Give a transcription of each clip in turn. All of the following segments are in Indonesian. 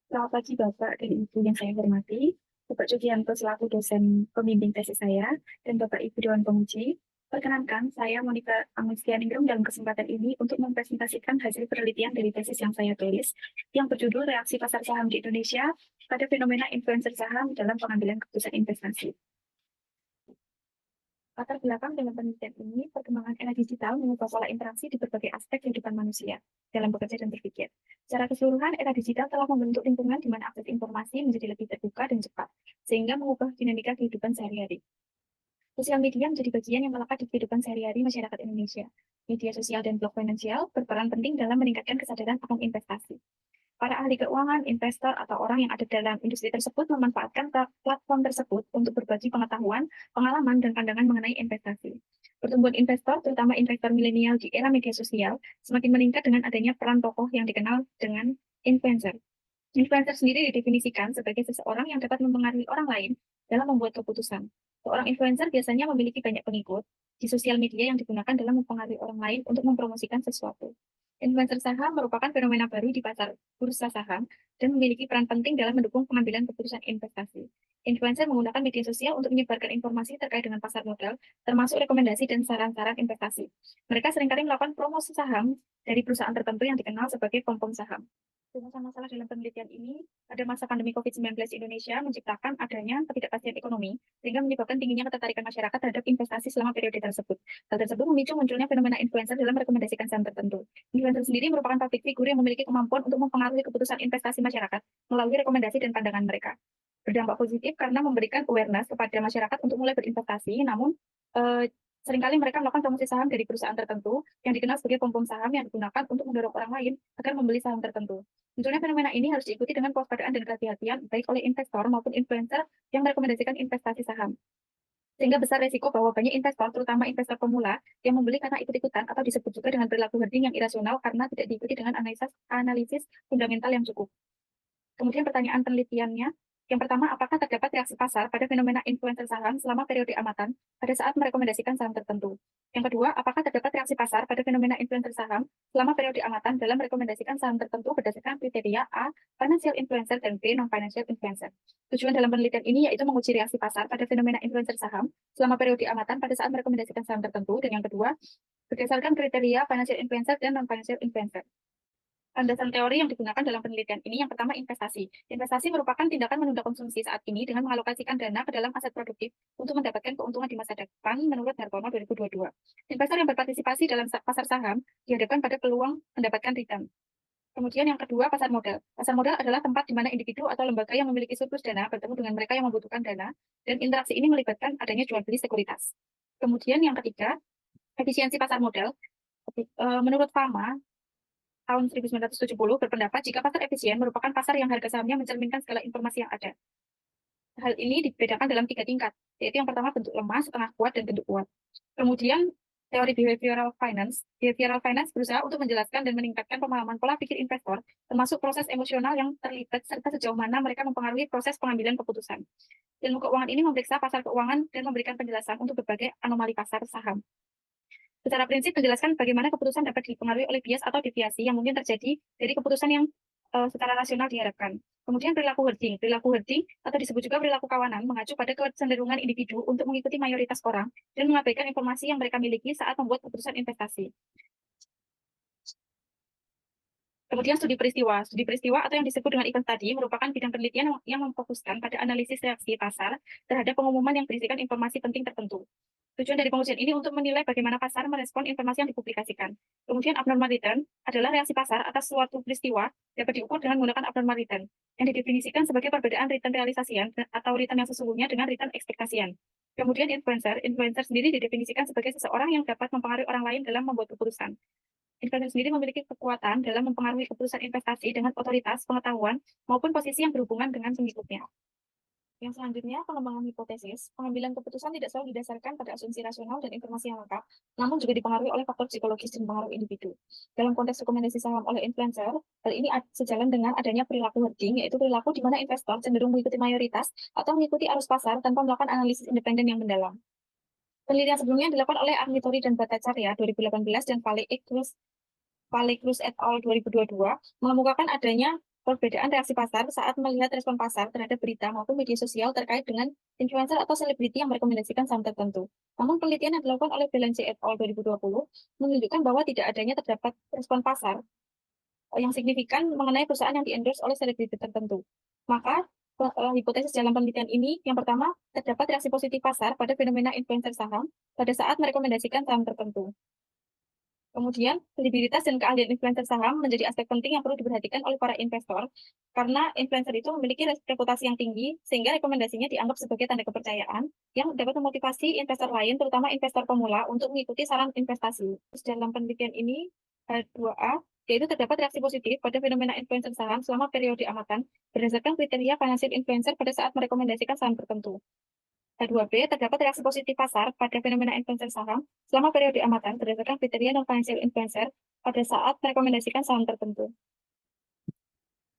Selamat pagi Bapak dan Ibu yang saya hormati, Bapak Jugianto selaku dosen pembimbing tesis saya, dan Bapak Ibu Dewan Penguji. Perkenankan, saya Monica Agustianingrum dalam kesempatan ini untuk mempresentasikan hasil penelitian dari tesis yang saya tulis, yang berjudul Reaksi Pasar Saham di Indonesia pada Fenomena Influencer Saham dalam Pengambilan Keputusan Investasi. Latar belakang dalam penelitian ini, perkembangan era digital mengubah pola interaksi di berbagai aspek kehidupan manusia dalam bekerja dan berpikir. Secara keseluruhan, era digital telah membentuk lingkungan di mana akses informasi menjadi lebih terbuka dan cepat, sehingga mengubah dinamika kehidupan sehari-hari. Sosial media menjadi bagian yang melekat di kehidupan sehari-hari masyarakat Indonesia. Media sosial dan blog finansial berperan penting dalam meningkatkan kesadaran akan investasi. Para ahli keuangan, investor, atau orang yang ada dalam industri tersebut memanfaatkan platform tersebut untuk berbagi pengetahuan, pengalaman, dan pandangan mengenai investasi. Pertumbuhan investor, terutama investor milenial di era media sosial, semakin meningkat dengan adanya peran tokoh yang dikenal dengan influencer. Influencer sendiri didefinisikan sebagai seseorang yang dapat mempengaruhi orang lain dalam membuat keputusan. Seorang influencer biasanya memiliki banyak pengikut di sosial media yang digunakan dalam mempengaruhi orang lain untuk mempromosikan sesuatu. Influencer saham merupakan fenomena baru di pasar bursa saham dan memiliki peran penting dalam mendukung pengambilan keputusan investasi. Influencer menggunakan media sosial untuk menyebarkan informasi terkait dengan pasar modal, termasuk rekomendasi dan saran-saran investasi. Mereka seringkali melakukan promosi saham dari perusahaan tertentu yang dikenal sebagai pom-pom saham. Masalah dalam penelitian ini, pada masa pandemi COVID-19 Indonesia menciptakan adanya ketidakpastian ekonomi, sehingga menyebabkan tingginya ketertarikan masyarakat terhadap investasi selama periode tersebut. Hal tersebut memicu munculnya fenomena influencer dalam merekomendasikan saham tertentu. Influencer sendiri merupakan public figure yang memiliki kemampuan untuk mempengaruhi keputusan investasi masyarakat melalui rekomendasi dan pandangan mereka. Berdampak positif karena memberikan awareness kepada masyarakat untuk mulai berinvestasi, namun seringkali mereka melakukan promosi saham dari perusahaan tertentu yang dikenal sebagai pom-pom saham yang digunakan untuk mendorong orang lain agar membeli saham tertentu. Munculnya fenomena ini harus diikuti dengan kewaspadaan dan kehati-hatian baik oleh investor maupun influencer yang merekomendasikan investasi saham. Sehingga besar resiko bahwa banyak investor, terutama investor pemula, yang membeli karena ikut-ikutan atau disebut juga dengan perilaku hoarding yang irasional karena tidak diikuti dengan analisis fundamental yang cukup. Kemudian pertanyaan penelitiannya, yang pertama, apakah terdapat reaksi pasar pada fenomena influencer saham selama periode amatan pada saat merekomendasikan saham tertentu? Yang kedua, apakah terdapat reaksi pasar pada fenomena influencer saham selama periode amatan dalam merekomendasikan saham tertentu berdasarkan kriteria A, financial influencer, dan B, non-financial influencer? Tujuan dalam penelitian ini yaitu menguji reaksi pasar pada fenomena influencer saham selama periode amatan pada saat merekomendasikan saham tertentu, dan yang kedua, berdasarkan kriteria financial influencer dan non-financial influencer. Landasan teori yang digunakan dalam penelitian ini yang pertama investasi. Investasi merupakan tindakan menunda konsumsi saat ini dengan mengalokasikan dana ke dalam aset produktif untuk mendapatkan keuntungan di masa depan menurut Hartono 2022. Investor yang berpartisipasi dalam pasar saham dihadapkan pada peluang mendapatkan return. Kemudian yang kedua, pasar modal. Pasar modal adalah tempat di mana individu atau lembaga yang memiliki surplus dana bertemu dengan mereka yang membutuhkan dana, dan interaksi ini melibatkan adanya jual beli sekuritas. Kemudian yang ketiga, efisiensi pasar modal. Menurut Fama, tahun 1970 berpendapat jika pasar efisien merupakan pasar yang harga sahamnya mencerminkan segala informasi yang ada. Hal ini dibedakan dalam 3 tingkat, yaitu yang pertama bentuk lemah, setengah kuat, dan bentuk kuat. Kemudian teori behavioral finance berusaha untuk menjelaskan dan meningkatkan pemahaman pola pikir investor, termasuk proses emosional yang terlibat serta sejauh mana mereka mempengaruhi proses pengambilan keputusan. Ilmu keuangan ini memeriksa pasar keuangan dan memberikan penjelasan untuk berbagai anomali pasar saham. Secara prinsip menjelaskan bagaimana keputusan dapat dipengaruhi oleh bias atau deviasi yang mungkin terjadi dari keputusan yang secara rasional diharapkan. Kemudian perilaku herding. Perilaku herding atau disebut juga perilaku kawanan mengacu pada kecenderungan individu untuk mengikuti mayoritas orang dan mengabaikan informasi yang mereka miliki saat membuat keputusan investasi. Kemudian studi peristiwa. Studi peristiwa atau yang disebut dengan event study merupakan bidang penelitian yang memfokuskan pada analisis reaksi pasar terhadap pengumuman yang berisikan informasi penting tertentu. Tujuan dari pengujian ini untuk menilai bagaimana pasar merespon informasi yang dipublikasikan. Kemudian abnormal return adalah reaksi pasar atas suatu peristiwa dapat diukur dengan menggunakan abnormal return, yang didefinisikan sebagai perbedaan return realisasian atau return yang sesungguhnya dengan return ekspektasian. Kemudian influencer sendiri didefinisikan sebagai seseorang yang dapat mempengaruhi orang lain dalam membuat keputusan. Influencer sendiri memiliki kekuatan dalam mempengaruhi keputusan investasi dengan otoritas, pengetahuan, maupun posisi yang berhubungan dengan pengikutnya. Yang selanjutnya, pengembangan hipotesis. Pengambilan keputusan tidak selalu didasarkan pada asumsi rasional dan informasi yang lengkap, namun juga dipengaruhi oleh faktor psikologis dan pengaruh individu. Dalam konteks rekomendasi saham oleh influencer, hal ini sejalan dengan adanya perilaku herding, yaitu perilaku di mana investor cenderung mengikuti mayoritas atau mengikuti arus pasar tanpa melakukan analisis independen yang mendalam. Penelitian sebelumnya dilakukan oleh Agnitori dan Bhattacharya 2018 dan Valley Cruz et al. 2022 mengemukakan adanya perbedaan reaksi pasar saat melihat respon pasar terhadap berita maupun media sosial terkait dengan influencer atau selebriti yang merekomendasikan saham tertentu. Namun penelitian yang dilakukan oleh Belenzi et al. 2020 menunjukkan bahwa tidak adanya terdapat respon pasar yang signifikan mengenai perusahaan yang di-endorse oleh selebriti tertentu. Maka, hipotesis dalam penelitian ini, yang pertama, terdapat reaksi positif pasar pada fenomena influencer saham pada saat merekomendasikan saham tertentu. Kemudian, kredibilitas dan keahlian influencer saham menjadi aspek penting yang perlu diperhatikan oleh para investor, karena influencer itu memiliki reputasi yang tinggi, sehingga rekomendasinya dianggap sebagai tanda kepercayaan yang dapat memotivasi investor lain, terutama investor pemula, untuk mengikuti saran investasi. Dalam penelitian ini, H2A, yaitu terdapat reaksi positif pada fenomena influencer saham selama periode amatan, berdasarkan kriteria financial influencer pada saat merekomendasikan saham tertentu. H2B, terdapat reaksi positif pasar pada fenomena influencer saham selama periode amatan berdasarkan kriteria non-financial influencer pada saat merekomendasikan saham tertentu.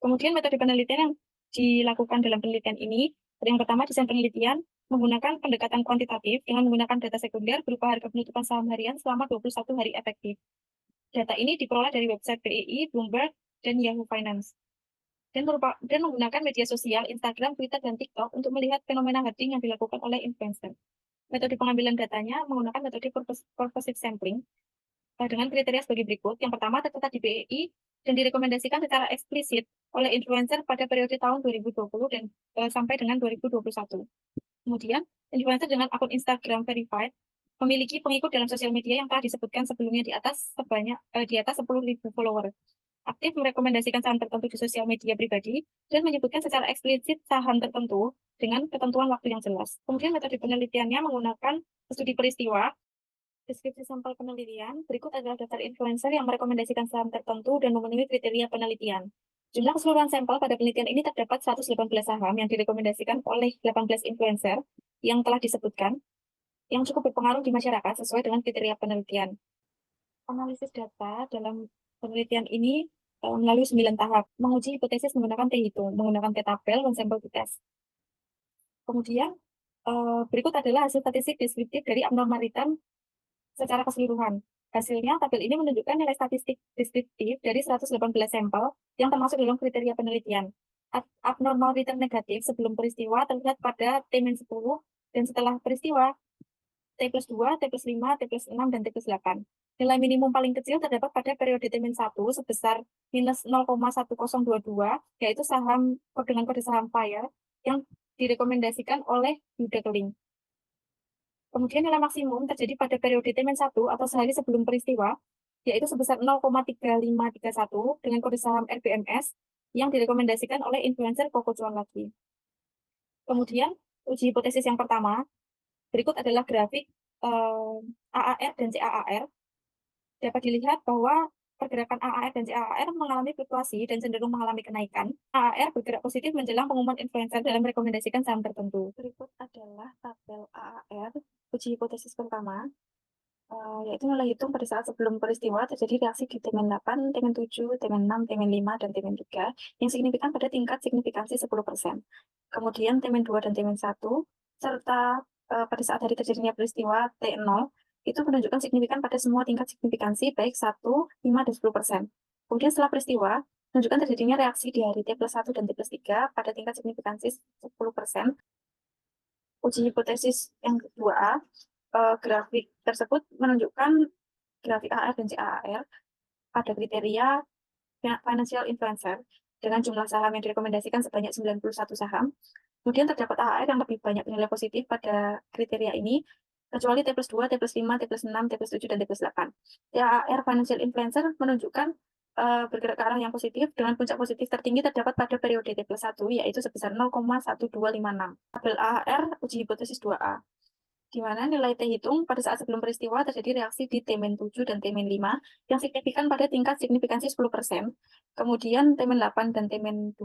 Kemudian metode penelitian yang dilakukan dalam penelitian ini, yang pertama desain penelitian menggunakan pendekatan kuantitatif dengan menggunakan data sekunder berupa harga penutupan saham harian selama 21 hari efektif. Data ini diperoleh dari website BEI, Bloomberg, dan Yahoo Finance. Dan menggunakan media sosial, Instagram, Twitter, dan TikTok untuk melihat fenomena herding yang dilakukan oleh influencer. Metode pengambilan datanya menggunakan metode purposive sampling dengan kriteria sebagai berikut. Yang pertama, tercatat di BEI dan direkomendasikan secara eksplisit oleh influencer pada periode tahun 2020 dan sampai dengan 2021. Kemudian, influencer dengan akun Instagram verified memiliki pengikut dalam sosial media yang telah disebutkan sebelumnya di atas di atas 10.000 follower. Aktif merekomendasikan saham tertentu di sosial media pribadi dan menyebutkan secara eksplisit saham tertentu dengan ketentuan waktu yang jelas. Kemudian metode penelitiannya menggunakan studi peristiwa. Deskripsi sampel penelitian, berikut adalah daftar influencer yang merekomendasikan saham tertentu dan memenuhi kriteria penelitian. Jumlah keseluruhan sampel pada penelitian ini terdapat 118 saham yang direkomendasikan oleh 18 influencer yang telah disebutkan, yang cukup berpengaruh di masyarakat sesuai dengan kriteria penelitian. Analisis data dalam penelitian ini melalui 9 tahap, menguji hipotesis menggunakan T-hitung, menggunakan T-tabel, dan sampel test. Kemudian, berikut adalah hasil statistik deskriptif dari abnormal return secara keseluruhan. Hasilnya, tabel ini menunjukkan nilai statistik deskriptif dari 118 sampel yang termasuk dalam kriteria penelitian. Abnormal return negatif sebelum peristiwa terlihat pada T-10 dan setelah peristiwa T+2, T+5, T+6, dan T+8. Nilai minimum paling kecil terdapat pada periode T-1 sebesar minus 0,1022, yaitu saham dengan kode saham FIRE yang direkomendasikan oleh Yuda Keling. Kemudian nilai maksimum terjadi pada periode T-1 atau sehari sebelum peristiwa, yaitu sebesar 0,3531 dengan kode saham RBMS yang direkomendasikan oleh influencer Coco Cuan lagi. Kemudian, uji hipotesis yang pertama, berikut adalah grafik AAR dan CAAR. Dapat dilihat bahwa pergerakan AAR dan CAAR mengalami fluktuasi dan cenderung mengalami kenaikan. AAR bergerak positif menjelang pengumuman influencer dalam merekomendasikan saham tertentu. Berikut adalah tabel AAR uji hipotesis pertama, yaitu nilai hitung pada saat sebelum peristiwa terjadi reaksi di T-8, T-7, T-6, T-5, dan T-3 yang signifikan pada tingkat signifikansi 10%. Kemudian T-2 dan T-1, serta pada saat hari terjadinya peristiwa T0, itu menunjukkan signifikan pada semua tingkat signifikansi baik 1, 5, dan 10%. Kemudian setelah peristiwa, menunjukkan terjadinya reaksi di hari T+1 dan T+3 pada tingkat signifikansi 10%. Uji hipotesis yang kedua, grafik tersebut menunjukkan grafik AAR dan CAAR pada kriteria financial influencer dengan jumlah saham yang direkomendasikan sebanyak 91 saham. Kemudian terdapat AAR yang lebih banyak nilai positif pada kriteria ini, kecuali T+2, T+5, T+6, T+7, dan T+8. AAR financial influencer menunjukkan bergerak ke arah yang positif dengan puncak positif tertinggi terdapat pada periode T+1, yaitu sebesar 0,1256. Tabel AAR uji hipotesis 2A, di mana nilai T hitung pada saat sebelum peristiwa terjadi reaksi di T-7 dan T-5 yang signifikan pada tingkat signifikansi 10%, kemudian T-8 dan T-2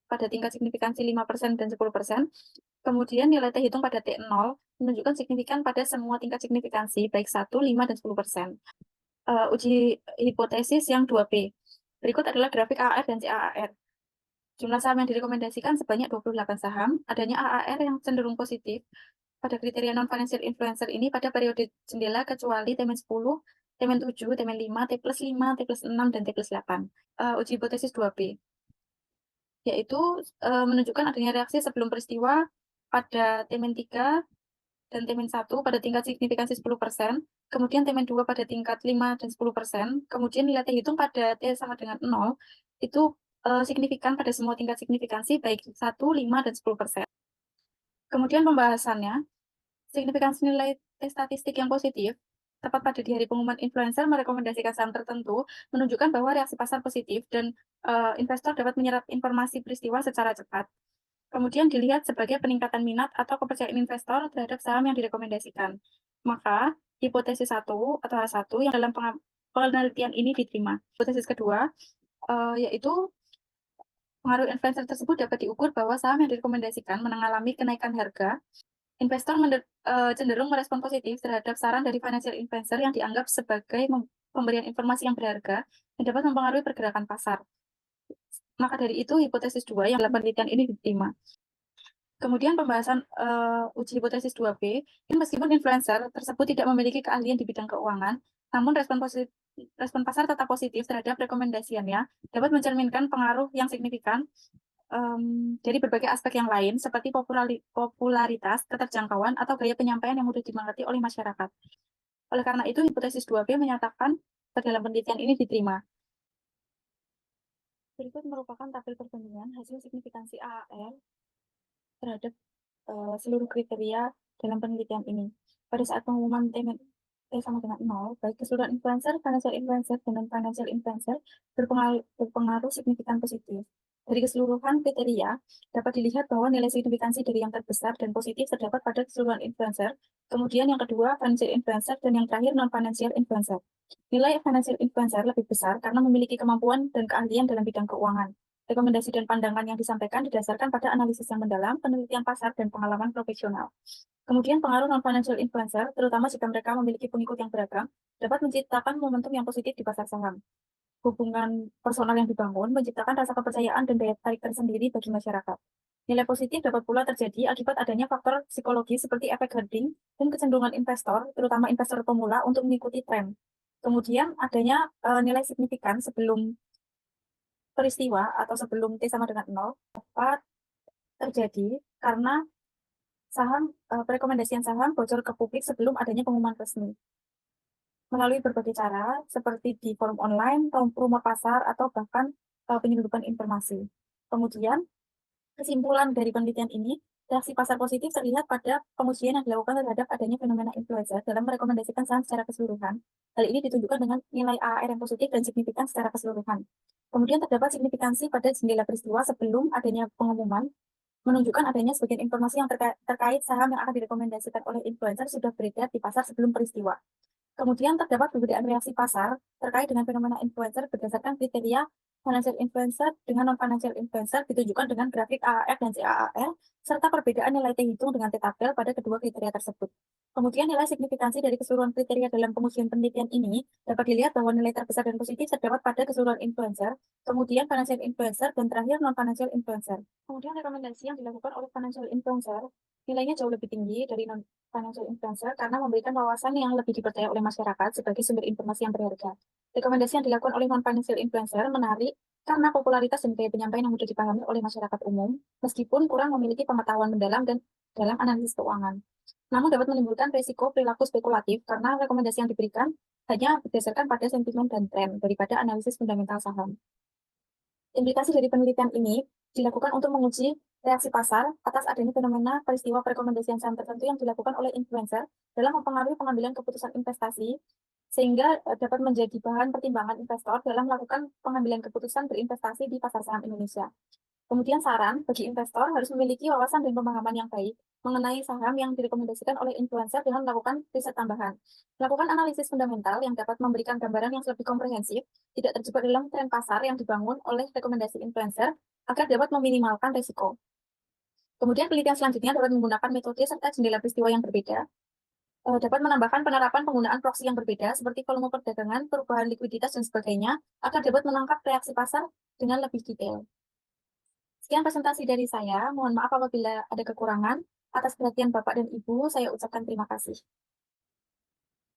pada tingkat signifikansi 5% dan 10%, kemudian nilai T hitung pada T0 menunjukkan signifikan pada semua tingkat signifikansi, baik 1, 5, dan 10%. Uji hipotesis yang 2B. Berikut adalah grafik AAR dan CAAR. Jumlah saham yang direkomendasikan sebanyak 28 saham, adanya AAR yang cenderung positif pada kriteria non-financial influencer ini pada periode jendela kecuali T-10, T-7, T-5, T+5, T+6, dan T+8. Uji hipotesis 2B. yaitu menunjukkan adanya reaksi sebelum peristiwa pada T-3 dan T-1 pada tingkat signifikansi 10%, kemudian T-2 pada tingkat 5 dan 10%, kemudian nilai T hitung pada T sama dengan 0, itu signifikan pada semua tingkat signifikansi, baik 1, 5, dan 10%. Kemudian pembahasannya, signifikansi nilai T statistik yang positif, tepat pada di hari pengumuman influencer merekomendasikan saham tertentu, menunjukkan bahwa reaksi pasar positif dan investor dapat menyerap informasi peristiwa secara cepat. Kemudian dilihat sebagai peningkatan minat atau kepercayaan investor terhadap saham yang direkomendasikan. Maka, hipotesis 1 atau H1 yang dalam penelitian ini diterima. Hipotesis kedua, yaitu pengaruh influencer tersebut dapat diukur bahwa saham yang direkomendasikan mengalami kenaikan harga. Investor cenderung merespon positif terhadap saran dari financial influencer yang dianggap sebagai pemberian informasi yang berharga yang dapat mempengaruhi pergerakan pasar. Maka dari itu, hipotesis 2 yang dalam penelitian ini diterima. Kemudian pembahasan uji hipotesis 2B, meskipun influencer tersebut tidak memiliki keahlian di bidang keuangan, namun respon pasar tetap positif terhadap rekomendasiannya, dapat mencerminkan pengaruh yang signifikan dari berbagai aspek yang lain, seperti popularitas, keterjangkauan, atau gaya penyampaian yang mudah dimengerti oleh masyarakat. Oleh karena itu, hipotesis 2B menyatakan dalam penelitian ini diterima. Berikut merupakan tabel perbandingan hasil signifikansi AAR terhadap seluruh kriteria dalam penelitian ini. Pada saat pengumuman T sama dengan 0, baik keseluruhan influencer, financial influencer, dan non-financial influencer berpengaruh signifikan positif. Dari keseluruhan kriteria, dapat dilihat bahwa nilai signifikansi dari yang terbesar dan positif terdapat pada keseluruhan influencer, kemudian yang kedua financial influencer, dan yang terakhir non-financial influencer. Nilai financial influencer lebih besar karena memiliki kemampuan dan keahlian dalam bidang keuangan. Rekomendasi dan pandangan yang disampaikan didasarkan pada analisis yang mendalam, penelitian pasar, dan pengalaman profesional. Kemudian pengaruh non-financial influencer, terutama jika mereka memiliki pengikut yang beragam, dapat menciptakan momentum yang positif di pasar saham. Hubungan personal yang dibangun menciptakan rasa kepercayaan dan daya tarik tersendiri bagi masyarakat. Nilai positif dapat pula terjadi akibat adanya faktor psikologis seperti efek herding dan kecenderungan investor, terutama investor pemula, untuk mengikuti tren. Kemudian adanya nilai signifikan sebelum peristiwa atau sebelum T sama dengan 0 dapat terjadi karena perekomendasian saham bocor ke publik sebelum adanya pengumuman resmi. Melalui berbagai cara, seperti di forum online, rumor pasar, atau bahkan penyelundupan informasi. Kemudian, kesimpulan dari penelitian ini, reaksi pasar positif terlihat pada pengujian yang dilakukan terhadap adanya fenomena influencer dalam merekomendasikan saham secara keseluruhan. Hal ini ditunjukkan dengan nilai AAR yang positif dan signifikan secara keseluruhan. Kemudian terdapat signifikansi pada jendela peristiwa sebelum adanya pengumuman, menunjukkan adanya sebagian informasi yang terkait saham yang akan direkomendasikan oleh influencer sudah beredar di pasar sebelum peristiwa. Kemudian terdapat perbedaan reaksi pasar terkait dengan fenomena influencer berdasarkan kriteria financial influencer dengan non-financial influencer ditunjukkan dengan grafik AAR dan CAAR, serta perbedaan nilai T hitung dengan T tabel pada kedua kriteria tersebut. Kemudian nilai signifikansi dari keseluruhan kriteria dalam pengujian penelitian ini dapat dilihat bahwa nilai terbesar dan positif terdapat pada keseluruhan influencer, kemudian financial influencer, dan terakhir non-financial influencer. Kemudian rekomendasi yang dilakukan oleh financial influencer nilainya jauh lebih tinggi dari non-financial influencer karena memberikan wawasan yang lebih dipercaya oleh masyarakat sebagai sumber informasi yang berharga. Rekomendasi yang dilakukan oleh non-financial influencer menarik karena popularitas dan gaya penyampaian yang mudah dipahami oleh masyarakat umum, meskipun kurang memiliki pengetahuan mendalam dan dalam analisis keuangan. Namun dapat menimbulkan risiko perilaku spekulatif karena rekomendasi yang diberikan hanya berdasarkan pada sentimen dan tren daripada analisis fundamental saham. Implikasi dari penelitian ini dilakukan untuk menguji reaksi pasar atas adanya fenomena peristiwa perekomendasian saham tertentu yang dilakukan oleh influencer dalam mempengaruhi pengambilan keputusan investasi, sehingga dapat menjadi bahan pertimbangan investor dalam melakukan pengambilan keputusan berinvestasi di pasar saham Indonesia. Kemudian saran bagi investor harus memiliki wawasan dan pemahaman yang baik mengenai saham yang direkomendasikan oleh influencer dengan melakukan riset tambahan. Melakukan analisis fundamental yang dapat memberikan gambaran yang lebih komprehensif, tidak terjebak dalam tren pasar yang dibangun oleh rekomendasi influencer agar dapat meminimalkan risiko. Kemudian penelitian selanjutnya dapat menggunakan metode serta jendela peristiwa yang berbeda, dapat menambahkan penerapan penggunaan proksi yang berbeda seperti volume perdagangan, perubahan likuiditas, dan sebagainya, agar dapat menangkap reaksi pasar dengan lebih detail. Sekian presentasi dari saya. Mohon maaf apabila ada kekurangan. Atas perhatian Bapak dan Ibu, saya ucapkan terima kasih.